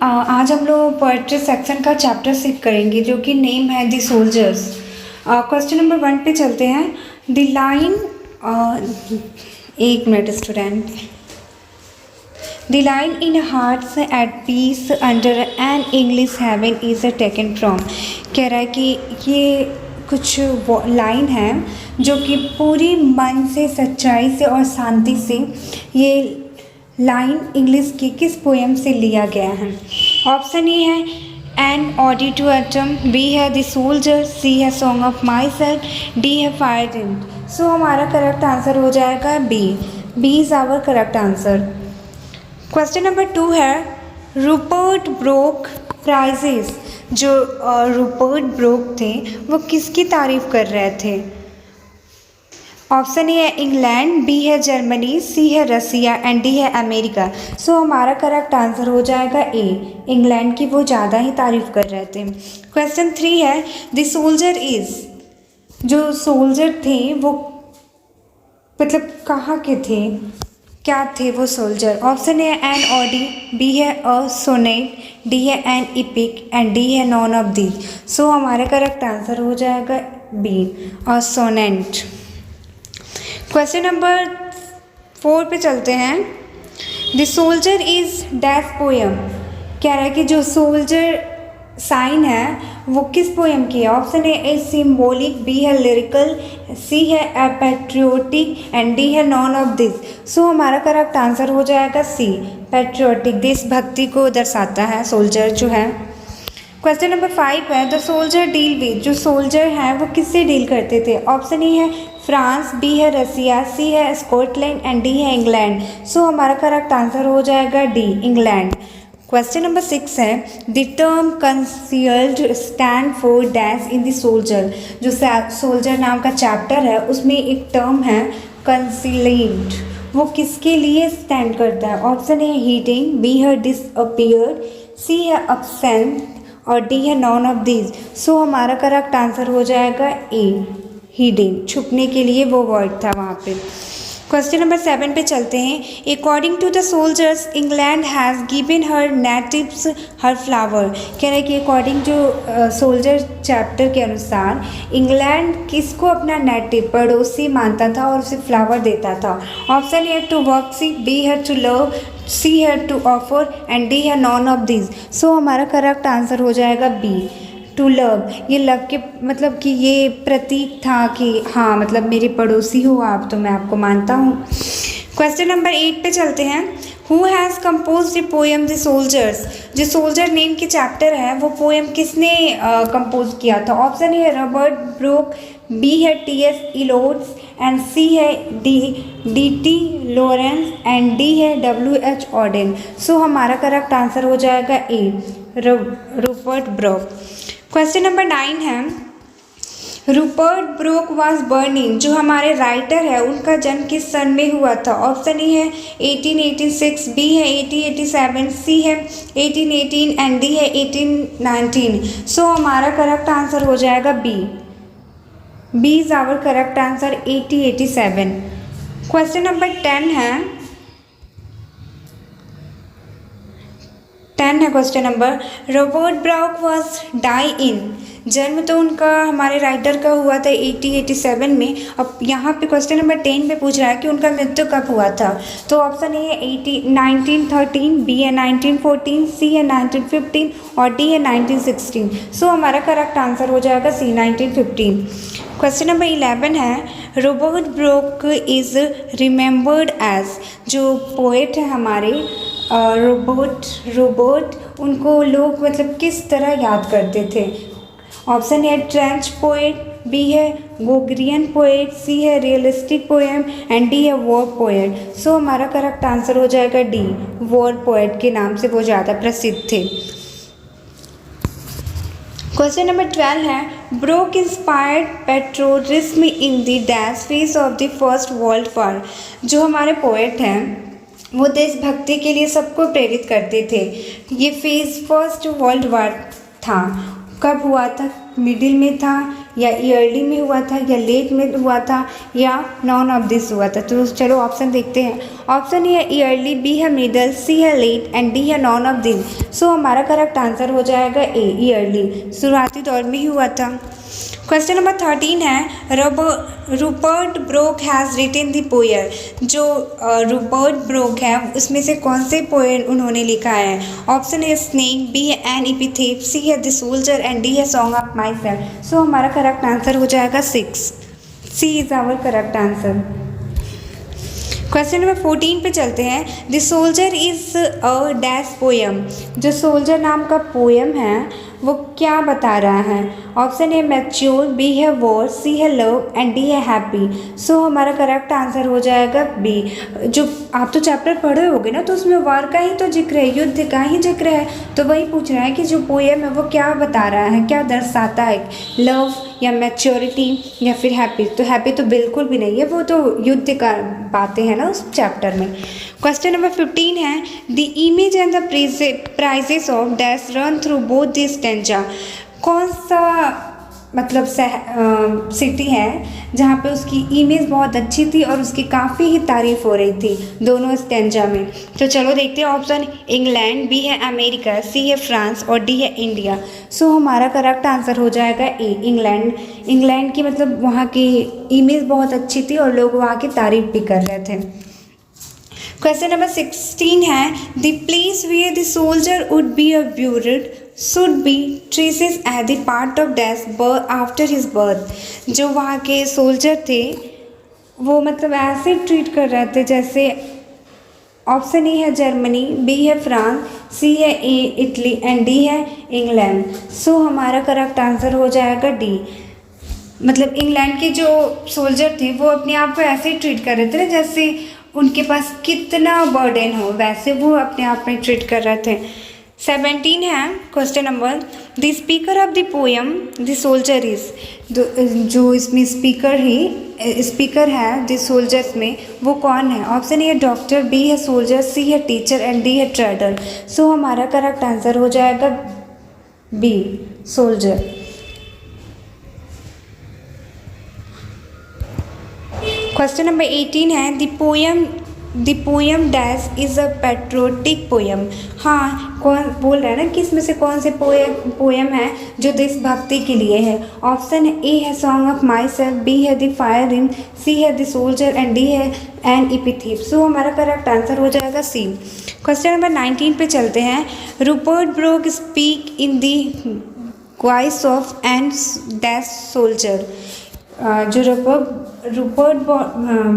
आज हम लोग पोएट्री सेक्शन का चैप्टर सीख करेंगे जो कि नेम है द सोल्जर्स। क्वेश्चन नंबर 1 पे चलते हैं। द लाइन, एक minute student. The line in hearts at peace under an English heaven is taken from. कह रहा है कि ये कुछ लाइन है जो कि पूरी मन से, सच्चाई से और शांति से ये लाइन इंग्लिश की किस पोएम से लिया गया है। ऑप्शन ए है an ode to autumn, B है द सोल्जर, सी है song of my self, D है फायर इन। सो हमारा करेक्ट आंसर हो जाएगा B is our correct answer. Question number 2 है रूपर्ट ब्रोक प्राइजेस। जो रूपर्ट ब्रोक थे वो किसकी तारीफ कर रहे थे। ऑप्शन ए है इंग्लैंड, बी है जर्मनी, सी है रसिया एंड डी है अमेरिका। सो हमारा करेक्ट आंसर हो जाएगा ए, इंग्लैंड की वो ज़्यादा ही तारीफ कर रहे थे। क्वेश्चन 3 है द सोल्जर इज़। जो सोल्जर थे वो मतलब कहाँ के थे, क्या थे वो सोल्जर। ऑप्शन ए है एन ऑडी, बी है अ सोनेट, डी है एन इपिक एंड डी है नॉन ऑफ दी। सो हमारा करेक्ट आंसर हो जाएगा B, a sonnet. Question number 4 पे चलते हैं। The soldier is dash poem. कह रहा है कि जो सोल्जर साइन है वो किस पोएम की है। ऑप्शन ए सिम्बोलिक, बी है लिरिकल, सी है पैट्रियोटिक एंड डी है नॉन ऑफ दिस। सो हमारा करेक्ट आंसर हो जाएगा सी, पैट्रियोटिक, देशभक्ति को दर्शाता है सोल्जर जो है। क्वेश्चन नंबर 5 है द सोल्जर डील विद। जो सोल्जर हैं वो किससे डील करते थे। ऑप्शन ए है फ्रांस, बी है रसिया, सी है स्कॉटलैंड एंड डी है इंग्लैंड। सो हमारा करेक्ट आंसर हो जाएगा डी, इंग्लैंड। क्वेश्चन नंबर 6 है the term concealed stand for dash in the soldier. जो सोल्जर नाम का चैप्टर है उसमें एक टर्म है कंसील्ड, वो किसके लिए स्टैंड करता है। ऑप्शन ए हीडिंग, बी है डिसअपियर्ड, सी है अब्सेंट और डी है नॉन ऑफ दीज। सो हमारा करेक्ट आंसर हो जाएगा ए, हीडिंग, छुपने के लिए वो वर्ड था वहाँ पे। क्वेश्चन नंबर 7 पे चलते हैं। According to the soldiers England has given her natives her flower. कह रहे हैं कि अकॉर्डिंग जो सोल्जर चैप्टर के अनुसार इंग्लैंड किसको अपना नेटिव, पड़ोसी मानता था और उसे फ्लावर देता था। Option A to work, C B है टू लव, सी है टू ऑफर एंड डी है नॉन ऑफ दिस। सो हमारा करेक्ट आंसर हो जाएगा बी, टू लव। ये लव के मतलब कि ये प्रतीक था कि हाँ मतलब मेरे पड़ोसी हो आप तो मैं आपको मानता हूँ। क्वेश्चन नंबर 8 पे चलते हैं। Who has compose the poem the soldiers. जो सोल्जर नेम के चैप्टर है वो पोएम किसने कंपोज किया था। ऑप्शन ए है रॉबर्ट ब्रोक, बी है टी.एस. इलियट एंड सी है डी.टी. लॉरेंस एंड डी है W.H. ऑडेन। सो हमारा करेक्ट आंसर हो जाएगा ए, रूपर्ट ब्रोक। क्वेश्चन नंबर 9 है रूपर्ट ब्रोक वाज बर्न इन। जो हमारे राइटर है उनका जन्म किस सन में हुआ था। ऑप्शन ए है 1886, बी है 1887, सी है 1818 एंड डी है 1819। सो हमारा करेक्ट आंसर हो जाएगा B is our correct answer, 1887। Question number 10 है question number Robert Brooke was die in. जन्म तो उनका हमारे राइटर का हुआ था 1887 में। अब यहाँ पे क्वेश्चन नंबर 10 पे पूछ रहा है कि उनका मृत्यु कब हुआ था। तो ऑप्शन ए है 1913, बी है 1914, सी है 1915 और डी है 1916। सो हमारा करेक्ट आंसर हो जाएगा सी, 1915। क्वेश्चन नंबर 11 है Robert Brooke is remembered as. जो पोएट है हमारे रोबोट, उनको लोग मतलब किस तरह याद करते थे। Option A trench poet, B है गोग्रियन पोएट, सी है रियलिस्टिक पोएम एंड डी है वॉर पोएट। सो हमारा करेक्ट आंसर हो जाएगा डी, वॉर पोएट के नाम से वो ज़्यादा प्रसिद्ध थे। क्वेश्चन नंबर 12 है Brooke inspired patriotism in the dash phase of the first world war. जो हमारे पोएट हैं वो देशभक्ति के लिए सबको प्रेरित करते थे। ये फेज़ फर्स्ट वर्ल्ड वॉर था, कब हुआ था, मिडिल में था या ईयरली में हुआ था या लेट में हुआ था या नॉन ऑफ दिस हुआ था। तो चलो ऑप्शन देखते हैं। ऑप्शन ए है ईयरली, बी है मिडल, सी है लेट एंड डी है नॉन ऑफ दिस। सो हमारा करेक्ट आंसर हो जाएगा ए, ईयरली, शुरुआती दौर में ही हुआ था। क्वेश्चन नंबर 13 है Rupert Brooke has written the poem. जो रूपर्ट ब्रोक है उसमें से कौन से पोएम उन्होंने लिखा है? ऑप्शन ए स्नेक, बी है एन इपिथेट, सी है द सोल्जर एंड डी है song of my self. So हमारा करेक्ट आंसर हो जाएगा 6, C is our correct answer. Question number 14 पे चलते हैं। The soldier is a dash poem. जो सोल्जर नाम का पोएम है वो क्या बता रहा है? ऑप्शन ए मैच्योर, बी है वॉर, सी है लव एंड डी है हैप्पी। सो हमारा करेक्ट आंसर हो जाएगा बी। जो आप तो चैप्टर पढ़े होगे ना, तो उसमें वॉर का ही तो जिक्र है, युद्ध का ही जिक्र है। तो वही पूछ रहा है कि जो पोएम है वो क्या बता रहा है, क्या दर्शाता है, लव या मैच्योरिटी या फिर हैप्पी? तो हैप्पी तो बिल्कुल भी नहीं है, वो तो युद्ध का बातें हैं ना उस चैप्टर में। क्वेश्चन नंबर 15 है। The image and the praises of dash run through both this stanza. कौन सा मतलब सिटी है जहाँ पे उसकी इमेज बहुत अच्छी थी और उसकी काफ़ी ही तारीफ हो रही थी दोनों स्टेंजा में? तो चलो देखते हैं। ऑप्शन इंग्लैंड, बी है अमेरिका, सी है फ्रांस और डी है इंडिया। सो हमारा करेक्ट आंसर हो जाएगा ए, इंग्लैंड। इंग्लैंड की मतलब वहाँ की इमेज बहुत अच्छी थी और लोग वहाँ की तारीफ भी कर रहे थे। क्वेश्चन नंबर 16 है। The place where the soldier would be buried should be traces at the part of dash after his birth. जो वहाँ के सोल्जर थे वो मतलब ऐसे ट्रीट कर रहे थे जैसे, ऑप्शन ए है जर्मनी, बी है फ्रांस, सी है इटली एंड डी है इंग्लैंड। सो हमारा करेक्ट आंसर हो जाएगा डी। मतलब इंग्लैंड के जो सोल्जर थे वो अपने आप को ऐसे ट्रीट कर रहे थे ना जैसे उनके पास कितना बर्डन हो, वैसे वो अपने आप में ट्रीट कर रहे थे। 17 है question number. The speaker of the poem the soldier is. जो इसमें स्पीकर है द सोल्जर्स में, वो कौन है? ऑप्शन ए डॉक्टर, बी है सोल्जर, सी है टीचर एंड डी है ट्रेडर। सो हमारा करेक्ट आंसर हो जाएगा बी, सोल्जर। क्वेश्चन नंबर 18 है। The poem dash is a patriotic poem. हाँ, कौन बोल रहा है ना कि इसमें से कौन से पोएम है जो देशभक्ति के लिए है? ऑप्शन ए है song of my self, B है द फायर रिम, सी है द सोल्जर एंड डी है एन इपिथीप। सो हमारा करेक्ट आंसर हो जाएगा सी। क्वेश्चन नंबर 19 पे चलते हैं। Rupert broke speak in the voice of and dash soldier. जो रूपर्ट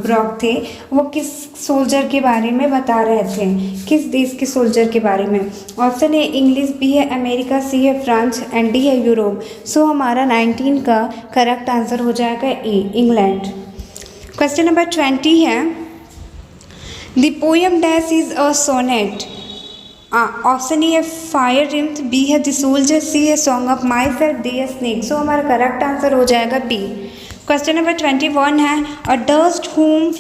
ब्रोक थे वो किस सोल्जर के बारे में बता रहे थे, किस देश के सोल्जर के बारे में? ऑप्शन ए इंग्लिश, बी है अमेरिका, सी है फ्रांस एंड डी है यूरोप। सो हमारा 19 का करेक्ट आंसर हो जाएगा ए, इंग्लैंड। क्वेश्चन नंबर 20 है। The poem dash is a sonnet. Option A है फायर रिम्थ, बी है द सोल्जर, सी है song of my self, D है स्नेक। सो हमारा करेक्ट आंसर हो जाएगा बी। क्वेश्चन नंबर 21 है। अ dust home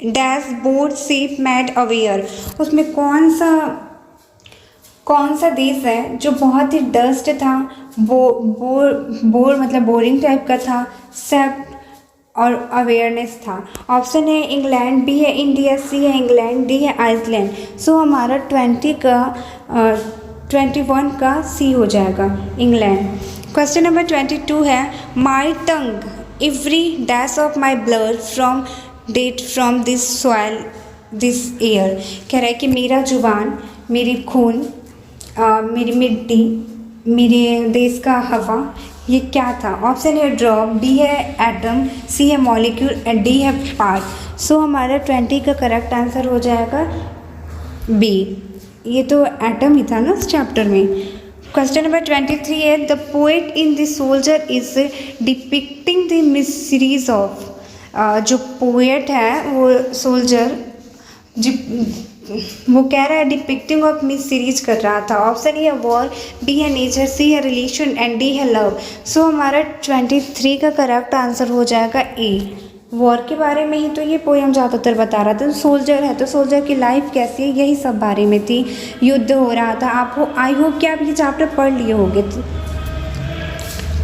dash board safe mad aware. उसमें कौन सा देश है जो बहुत ही डस्ट था, बोर मतलब बोरिंग टाइप का था, सेफ और अवेयरनेस था? ऑप्शन है इंग्लैंड, बी है इंडिया, सी है इंग्लैंड, डी है आइसलैंड। सो हमारा 21 का सी हो जाएगा, इंग्लैंड। क्वेश्चन नंबर 22 है। My tongue every dash of my blood from date from this soil this air. कह रहा है कि मेरा जुबान, मेरी खून, मेरी मिट्टी, मेरे देश का हवा, ये क्या था? ऑप्शन है ड्रॉप, बी है एटम, सी है मॉलिक्यूल एंड डी है पार्ट। सो हमारा 20 का करेक्ट आंसर हो जाएगा बी। ये तो एटम ही था ना उस चैप्टर में। क्वेश्चन नंबर 23 है। The poet in the soldier is depicting the mysteries of. जो पोएट है वो सोल्जर वो कह रहा है डिपिक्टिंग ऑफ मिस सीरीज कर रहा था। ऑप्शन ए है वॉर, बी है नेचर, सी है रिलेशन एंड डी है लव। सो हमारा 23 का करेक्ट आंसर हो जाएगा ए, वॉर के बारे में ही तो ये पोएम ज़्यादातर बता रहा था। सोल्जर है तो सोल्जर की लाइफ कैसी है यही सब बारे में थी, युद्ध हो रहा था। आपको आई होप कि आप ये चैप्टर पढ़ लिए होंगे।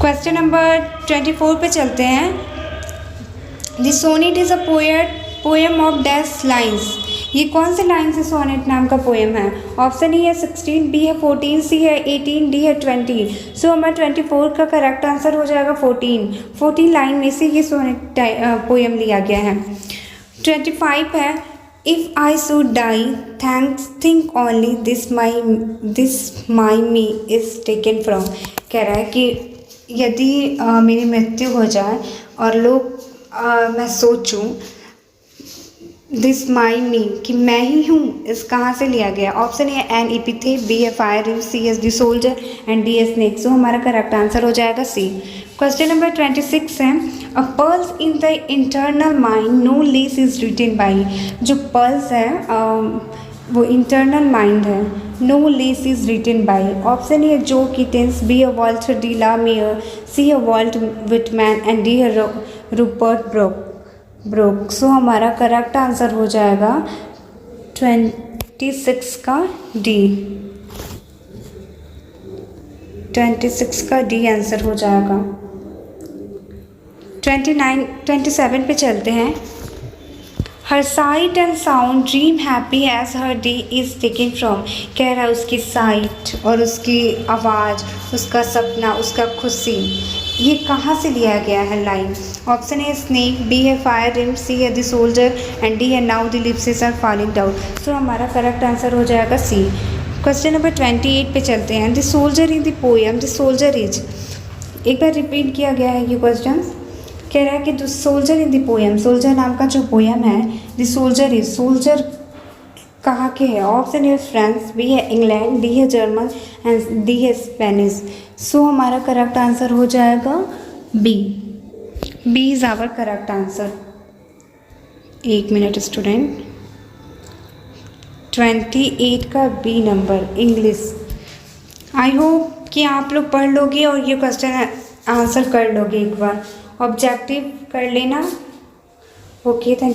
क्वेश्चन नंबर 24 पे चलते हैं। The sonnet is a poem of dash lines. ये कौन से लाइन से सोनेट नाम का पोएम है? ऑप्शन ए है 16, बी है 14, सी है 18, डी है 20। सो हमारा 24 का करेक्ट आंसर हो जाएगा 14 लाइन में से ये सोनेट पोएम लिया गया है। 25 है if I should die think only this my me is taken from. कह रहा है कि यदि मेरी मृत्यु हो जाए और मैं सोचूं दिस माई मी कि मैं ही हूँ, इस कहाँ से लिया गया? Option A an epithet, B है fire, C is the soldier and D is snake. So हमारा करेक्ट आंसर हो जाएगा सी। क्वेश्चन नंबर 26 है a pulse in the eternal mind no less is written by. जो पल्स है वो eternal mind है, no less is written by. Option A John Keats, B है Walter de la Mare, C है Walt Whitman and D है Rupert Brooke. So हमारा correct answer हो जाएगा 26 का डी। 26 का डी आंसर हो जाएगा। 27 पे चलते हैं। Her sight and sound dream happy as her day is taken from. कह रहा है उसकी साइट और उसकी आवाज़, उसका सपना, उसका खुशी, ये कहाँ से लिया गया है line? Option A snake, B है फायर रिम, सी है द सोल्जर एंड डी है now the lips are falling down. So हमारा करेक्ट आंसर हो जाएगा सी। क्वेश्चन नंबर 28 पे चलते हैं। The soldier in the poem the soldier is. एक बार रिपीट किया गया है ये क्वेश्चन। कह रहा है कि the soldier in the poem, soldier नाम का जो पोएम है, द सोल्जर इज, सोल्जर कहाँ के है? ऑप्शन ए फ्रांस, बी है इंग्लैंड, डी है जर्मन एंड डी है स्पेनिश। सो हमारा करेक्ट आंसर हो जाएगा B. B is our correct answer. एक मिनट स्टूडेंट। 28 का B number English. I hope कि आप लोग पढ़ लोगे और ये क्वेश्चन आंसर कर लोगे। एक बार ऑब्जेक्टिव कर लेना। Okay, thank you.